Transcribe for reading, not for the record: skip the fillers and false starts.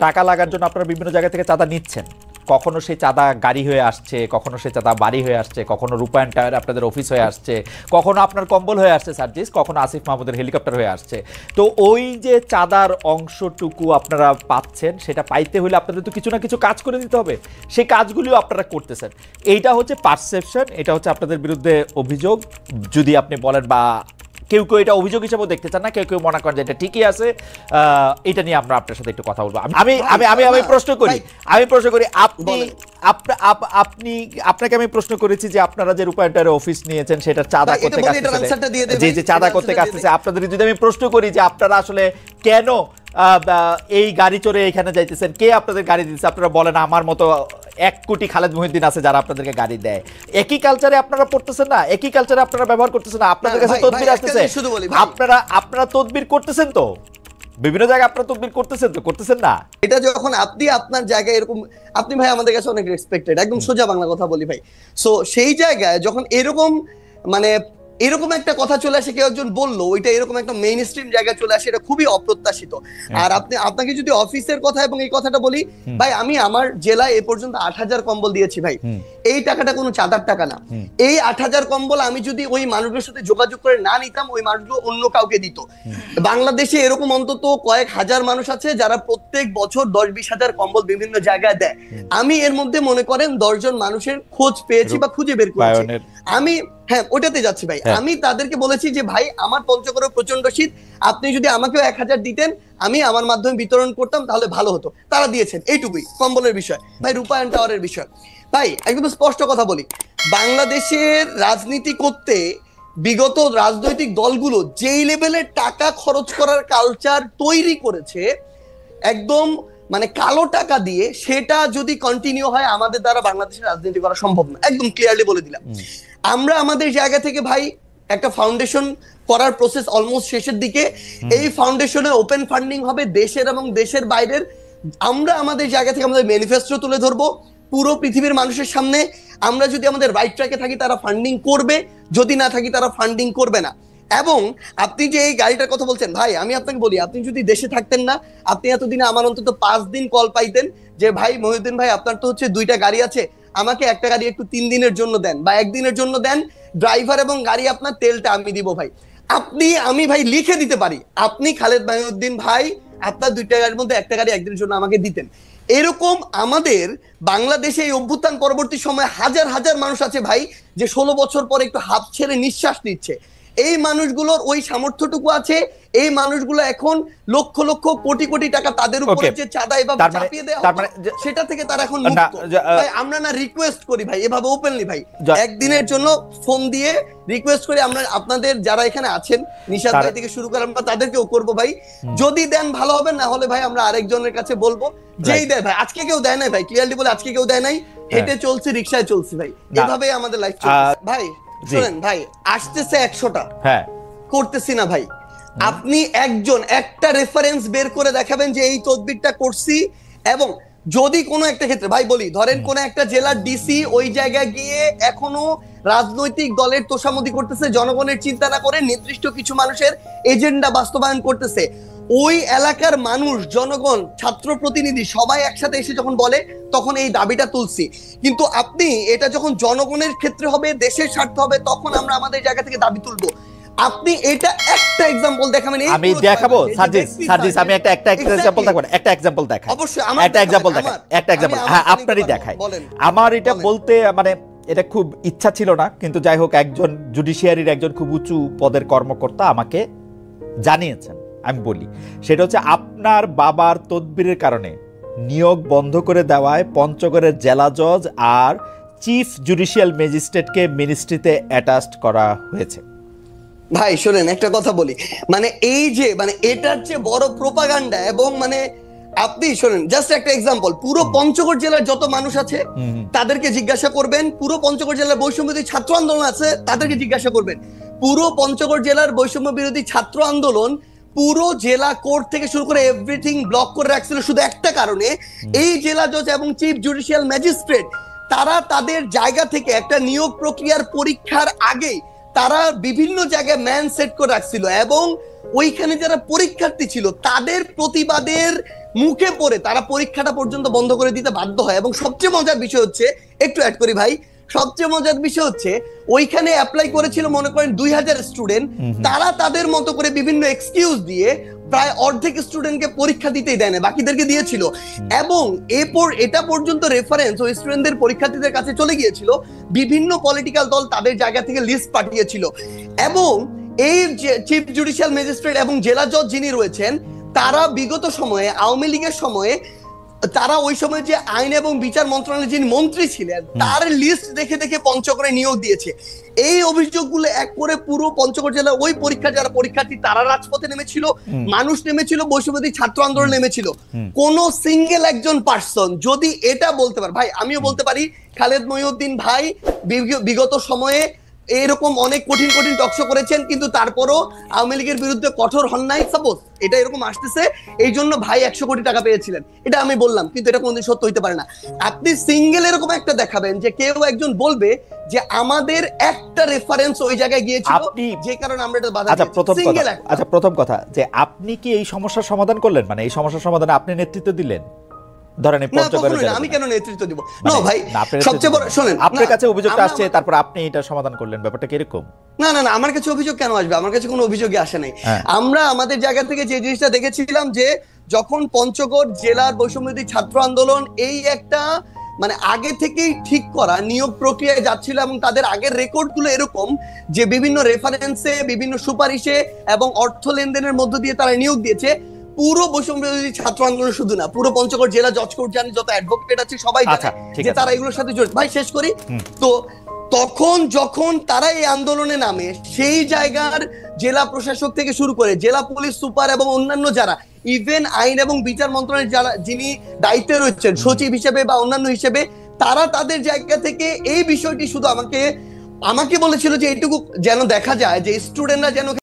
টাকা লাগার জন্য আপনারা বিভিন্ন জায়গা থেকে চাঁদা নিচ্ছেন, কখনো সেই চাঁদা গাড়ি হয়ে আসছে, কখনো সেই চাঁদা বাড়ি হয়ে আসছে, কখনো রূপায়ণ টায়ার আপনাদের অফিস হয়ে আসছে, কখনো আপনার কম্বল হয়ে আসছে সার্জিস, কখনো আসিফ মাহমুদের হেলিকপ্টার হয়ে আসছে। তো ওই যে চাঁদার অংশটুকু আপনারা পাচ্ছেন, সেটা পাইতে হলে আপনাদের তো কিছু না কিছু কাজ করে দিতে হবে, সেই কাজগুলিও আপনারা করতেছেন। এইটা হচ্ছে পারসেপশন, এটা হচ্ছে আপনাদের বিরুদ্ধে অভিযোগ। যদি আপনি বলেন বা কেউ কেউ এটা অভিযোগ হিসেবেও দেখতে চান না, কেউ কেউ মনে করেন যে এটা ঠিকই আছে, এটা নিয়ে আমরা আপনার সাথে একটু কথা বলবো। আমি প্রশ্ন করি আপনাকে আমি প্রশ্ন করেছি যে আপনারা যে রূপায়ণ অফিস নিয়েছেন সেটা চাঁদা করতে যে চাঁদা করতে আসতেছে, আপনাদের যদি আমি প্রশ্ন করি যে আপনারা আসলে কেন এই গাড়ি চড়ে এখানে যাইতেছেন, কে আপনাদের গাড়ি দিচ্ছে, আপনারা বলেন আমার মতো 1 কোটি খালেদ মহিউদ্দিন আছে যারা আপনাদেরকে গাড়ি দেয়। একই কালচারে আপনারা পড়তেছেন না, একই কালচারে আপনারা ব্যবহার করতেছেন না, আপনাদের কাছে তদবির আসতেছে, আপনারা তদবির করতেছেন তো, বিভিন্ন জায়গায় আপনারা তদবির করতেছেন তো, করতেছেন না? এটা যখন আপনি আপনার জায়গায় এরকম, আপনি ভাই আমাদের কাছে অনেক রেসপেক্টেড, একদম সোজা বাংলা কথা বলি ভাই। সো সেই জায়গায় যখন এরকম মানে এরকম একটা কথা চলে আসে, কেউ একজন বললো ওইটা এরকম একটা মেইন স্ট্রিম জায়গায় চলে আসে, এটা খুবই অপ্রত্যাশিত। আর আপনাকে যদি অফিসের কথা এবং এই কথাটা বলি ভাই, আমি আমার জেলায় এ পর্যন্ত 8000 কম্বল দিয়েছি ভাই। এই টাকাটা কোনো চাঁদার টাকা না। এই 8000 কম্বল আমি যদি ওই মানুষগুলোর সাথে যোগাযোগ করে না নিতাম, ওই মানুষগুলো অন্য কাউকে দিত। বাংলাদেশে এরকম অন্তত কয়েক হাজার মানুষ আছে যারা প্রত্যেক বছর 10-20 হাজার কম্বল বিভিন্ন জায়গায় দেয়। আমি এর মধ্যে মনে করেন 10 জন মানুষের খোঁজ পেয়েছি বা খুঁজে বের করেছি। আমি হ্যাঁ ওটাতে যাচ্ছি ভাই। আমি তাদেরকে বলেছি যে ভাই আমার পঞ্চগড়ে প্রচন্ড শীত, আপনি যদি আমাকেও 1000 দিতেন, আমি আমার মাধ্যমে বিতরণ করতাম, তাহলে ভালো হতো। তারা দিয়েছেন, এইটুকুই কম্বলের বিষয়। ভাই রূপায়ণ টাওয়ারের বিষয়, ভাই একদম স্পষ্ট কথা বলি, বাংলাদেশের রাজনীতি করতে বিগত রাজনৈতিক দলগুলো যেই লেভেলের টাকা খরচ করার কালচার তৈরি করেছে, একদম মানে কালো টাকা দিয়ে, সেটা যদি কন্টিনিউ হয় আমাদের দ্বারা বাংলাদেশের রাজনীতি করা সম্ভব না। একদম ক্লিয়ারলি বলে দিলাম। আমরা আমাদের জায়গা থেকে ভাই একটা ফাউন্ডেশন করার প্রসেস অলমোস্ট শেষের দিকে। এই ফাউন্ডেশনে ওপেন ফান্ডিং হবে দেশের এবং দেশের বাইরের। আমরা আমাদের জায়গা থেকে আমাদের ম্যানিফেস্টো তুলে ধরবো পুরো পৃথিবীর মানুষের সামনে। আমরা যদি আমাদের রাইট ট্র্যাকে থাকি তারা ফান্ডিং করবে, যদি না থাকি তারা ফান্ডিং করবে না। এবং আপনি যে এই গাড়িটার কথা বলছেন ভাই, আমি আপনাকে বলি, আপনি যদি দেশে থাকতেন না, আপনি এতদিনে আমার অন্তত 5 দিন কল পাইতেন যে ভাই মহিউদ্দিন ভাই আপনার তো হচ্ছে 2টা গাড়ি আছে, আমাকে একটা গাড়ি একটু 3 দিনের জন্য দেন বা 1 দিনের জন্য দেন, ড্রাইভার এবং গাড়ি আপনার, তেলটা আমি দিব ভাই। আমি ভাই লিখে দিতে পারি, আপনি খালেদ মহিউদ্দিন ভাই আপনার 2টা গাড়ির মধ্যে একটা গাড়ি একদিনের জন্য আমাকে দিতেন। এরকম আমাদের বাংলাদেশে এই অভ্যুত্থান পরবর্তী সময় হাজার হাজার মানুষ আছে ভাই, যে 16 বছর পরে একটু হাত ছেড়ে নিঃশ্বাস নিচ্ছে। এই মানুষগুলোর ওই সামর্থ্যটুকু আছে। এই মানুষগুলো এখন লক্ষ লক্ষ কোটি কোটি টাকা তাদের উপরে যে চাঁদা এভাবে চাপিয়ে দেওয়া হতো, সেটা থেকে তারা এখন মুক্ত। ভাই আমরা না রিকোয়েস্ট করি ভাই এভাবে ওপেনলি ভাই, একদিনের জন্য ফোন দিয়ে রিকোয়েস্ট করি, আমরা আপনাদের যারা এখানে আছেন নিশাদ ভাই থেকে শুরু করে আমরা তাদেরকেও করবো ভাই, যদি দেন ভালো হবে, না হলে ভাই আমরা আরেকজনের কাছে বলবো, যেই দেয় ভাই। আজকে কেউ দেয় নাই ভাই, ক্লিয়ারলি বলে আজকে কেউ দেয় নাই, হেঁটে চলছি, রিকশায় চলছি ভাই, এভাবেই আমাদের লাইফ চলছে ভাই। শুনেন ভাই, আসতেছে 100টা, করতেছি না ভাই। আপনি একটা রেফারেন্স বের করে দেখাবেন যে এই তদবিরটা করছি। এবং যদি কোনো একটা ক্ষেত্রে ভাই বলি, ধরেন কোন একটা জেলার ডিসি ওই জায়গায় গিয়ে এখনো রাজনৈতিক দলের তোষামোদি করতেছে, জনগণের চিন্তা না করে নির্দিষ্ট কিছু মানুষের এজেন্ডা বাস্তবায়ন করতেছে, ওই এলাকার মানুষ, জনগণ, ছাত্র প্রতিনিধি সবাই একসাথে এসে যখন বলে, তখন এই দাবিটা তুলছি। কিন্তু আপনি এটা যখন জনগণের ক্ষেত্রে হবে, দেশের স্বার্থ হবে, তখন আমরা আমাদের জায়গা থেকে দাবি তুলবো। আপনি এটা একটা एग्जांपल দেখাবেন। আমি দেখাবো সার্জিস, আমি একটা एग्जांपल দেখাবো, একটা एग्जांपल দেখাই, অবশ্যই একটা एग्जांपल দেখাই, একটা एग्जांपल হ্যাঁ আপনারই দেখাই। আমার এটা বলতে মানে এটা খুব ইচ্ছা ছিল না, কিন্তু যাই হোক একজন জুডিশিয়ারির একজন খুব উঁচু পদের কর্মকর্তা আমাকে জানিয়েছেন, আমি বলি। সেটা হচ্ছে আপনার বাবার তদবিরের কারণে নিয়োগ বন্ধ করে দেওয়ায় পঞ্চগড়ের জেলা জজ আর চিফ জুডিশিয়াল ম্যাজিস্ট্রেটকে মিনিস্ট্রিতে অ্যাটাচড করা হয়েছে। ভাই শোনেন একটা কথা বলি, মানে এই যে মানে এটার চেয়ে বড় প্রোপাগান্ডা, এবং মানে আপনি শোনেন জাস্ট একটা एग्जांपल, পুরো পঞ্চগড় জেলার যত মানুষ আছে তাদেরকে জিজ্ঞাসা করবেন, পুরো পঞ্চগড় জেলার বৈষম্য বিরোধী ছাত্র আন্দোলন আছে তাদেরকে জিজ্ঞাসা করবেন, পুরো পঞ্চগড় জেলার বৈষম্য বিরোধী ছাত্র আন্দোলন পুরো জেলা কোর্ট থেকে শুরু করে এভরিথিং ব্লক করে রাখছিল শুধু একটা কারণে, এই জেলা জজ এবং চিফ জুডিশিয়াল ম্যাজিস্ট্রেট তারা তাদের জায়গা থেকে একটা নিয়োগ প্রক্রিয়ার পরীক্ষার আগে তারা বিভিন্ন জায়গায় ম্যান সেট করে রাখছিল, এবং ওইখানে যারা পরীক্ষার্থী ছিল তাদের প্রতিবাদের মুখে পড়ে তারা পরীক্ষাটা পর্যন্ত বন্ধ করে দিতে বাধ্য হয়। এবং সবচেয়ে মজার বিষয় হচ্ছে, একটু অ্যাড করি ভাই, সবচেয়ে মজার বিষয় হচ্ছে ওইখানে অ্যাপ্লাই করেছিল মনে করেন 2000 স্টুডেন্ট, তারা তাদের মতো করে বিভিন্ন এক্সকিউজ দিয়ে প্রায় অর্ধেক স্টুডেন্টকে পরীক্ষা দিতেই দেয় না, বাকিদেরকে দিয়েছিল। এবং এরপর এটা পর্যন্ত রেফারেন্স ওই স্টুডেন্টদের পরীক্ষার্থীদের কাছে চলে গিয়েছিল, বিভিন্ন পলিটিক্যাল দল তাদের জায়গা থেকে লিস্ট পাঠিয়েছিল। এবং এই চিফ জুডিশিয়াল ম্যাজিস্ট্রেট এবং জেলা জজ যিনি রয়েছেন, তারা বিগত সময়ে আওয়ামী লীগের সময়ে তারা ওই সময় যে আইন এবং বিচার মন্ত্রণালয়ের যিনি মন্ত্রী ছিলেন তার লিস্ট দেখে দেখে পঞ্চগড়ে নিয়োগ দিয়েছে। এই অভিযোগগুলো এক করে পুরো পঞ্চগড় জেলার ওই পরীক্ষা যারা পরীক্ষার্থী তারা রাজপথে নেমেছিল, মানুষ নেমেছিল, বৈষম্যবিরোধী ছাত্র আন্দোলন নেমেছিল। কোন সিঙ্গেল একজন পার্সন যদি এটা বলতে পারে, ভাই আমিও বলতে পারি খালেদ মহিউদ্দিন ভাই বিগত সময়ে এরকম অনেক কঠিন কঠিন টকশো করেছেন, কিন্তু তারপরও আওয়ামী লীগের বিরুদ্ধে কঠোর হন নাই। সাপোজ এটা এরকম আসতেছে, এই জন্য ভাই 100 কোটি টাকা পেয়েছিলেন, এটা আমি বললাম, কিন্তু এটা কোনদিন সত্য হইতে পারে না। আপনি সিঙ্গেল এরকম একটা দেখাবেন যে কেউ একজন বলবে যে আমাদের একটা রেফারেন্স ওই জায়গায় গিয়েছিল, যে কারণে আমরা এটা বাধা দিয়েছি। প্রথম কথা যে আপনি কি এই সমস্যার সমাধান করলেন, মানে এই সমস্যার সমাধানে আপনি নেতৃত্ব দিলেন? ধরেন আমি কেন নেতৃত্ব দিব? না ভাই, সবচেয়ে বড় শুনেন, আপনার কাছে অভিযোগটা আসছে, তারপর আপনি এটা সমাধান করলেন, ব্যাপারটা কি এরকম? না না না, আমার কাছে অভিযোগ কেন আসবে? আমার কাছে কোনো অভিযোগই আসে নাই। আমরা আমাদের জায়গা থেকে যে জিনিসটা দেখেছিলাম যে যখন পঞ্চগড় জেলার বৈষম্যবিরোধী ছাত্র আন্দোলন এই একটা মানে আগে থেকেই ঠিক করা নিয়োগ প্রক্রিয়ায় যাচ্ছিল, এবং তাদের আগের রেকর্ডগুলো এরকম যে বিভিন্ন রেফারেন্সে, বিভিন্ন সুপারিশে এবং অর্থ লেনদেনের মধ্য দিয়ে তারা নিয়োগ দিয়েছে। পুরো বৈষম্যবিরোধী ছাত্র আন্দোলন শুধু না, পুরো পঞ্চগড় জেলা জজ কোর্ট জানে, যত অ্যাডভোকেট আছে সবাই জানে যে তারা এগুলোর সাথে জড়িত। ভাই শেষ করি তো, তখন যখন তারা এই আন্দোলনে নামে, সেই জায়গার জেলা প্রশাসক থেকে শুরু করে জেলা পুলিশ সুপার এবং অন্যান্য যারা, ইভেন আইন এবং বিচার মন্ত্রণালয়ের যারা যিনি দায়িত্বে রয়েছেন সচিব হিসেবে বা অন্যান্য হিসেবে, তারা তাদের জায়গা থেকে এই বিষয়টি শুধু আমাকে বলেছিল যে এইটুকু যেন দেখা যায় যে স্টুডেন্টরা যেন